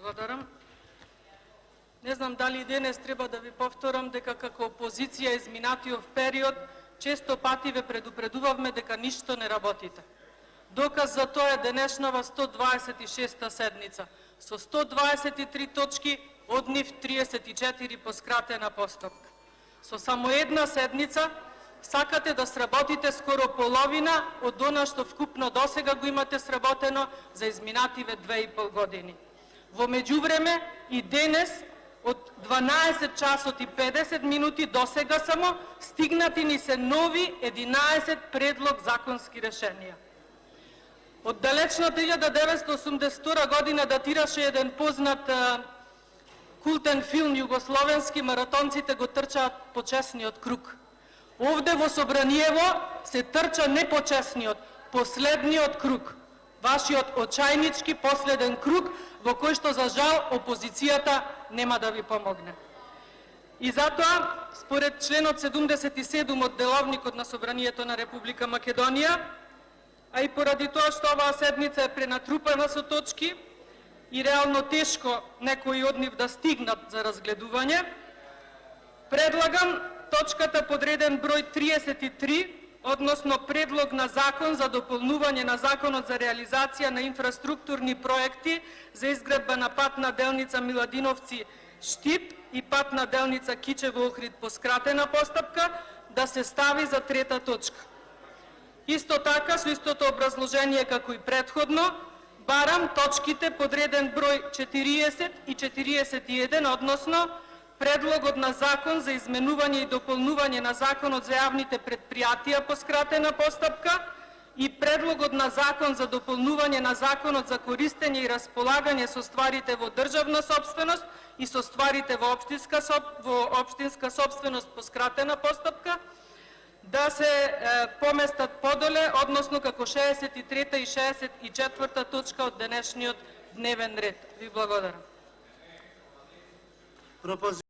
Благодарам. Не знам дали и денес треба да ви повторам дека како опозиција изминатиот период често пати ве предупредувавме дека ништо не работите. Доказ за тоа е денешнава 126-та седница со 123 точки, од нив 34 по скратена постапка. Со само една седница сакате да сработите скоро половина од она што вкупно досега го имате сработено за изминативе 2,5 години. Во меѓувреме и денес од 12 часот и 50 минути досега само стигнати ни се нови 11 предлог законски решенија. Од далечната 1982 година датираше еден познат култен филм југословенски, маратонците го трчаат почесниот круг. Овде во Собраниево се трча непочесниот, последниот круг. Вашиот очајнички последен круг, во кој што за жал опозицијата нема да ви помогне. И затоа, според членот 77 од Деловникот на Собранието на Република Македонија, а и поради тоа што оваа седница е пренатрупана со точки и реално тешко некои од нив да стигнат за разгледување, предлагам точката подреден број 33, односно Предлог на закон за дополнување на Законот за реализација на инфраструктурни проекти за изградба на патна делница Миладиновци-Штип и патна делница Кичево-Охрид по скратена постапка, да се стави за трета точка. Исто така, со истото образложение како и претходно, барам точките подреден број 40 и 41, односно Предлогот на закон за изменување и дополнување на Законот за јавните предпријатија по скратена постапка и Предлогот на закон за дополнување на Законот за користење и располагање со стварите во државна собственост и со стварите во општинска собственост по скратена постапка, да се поместат подоле, односно како 63-та и 64-та точка од денешниот дневен ред. Ви благодарам.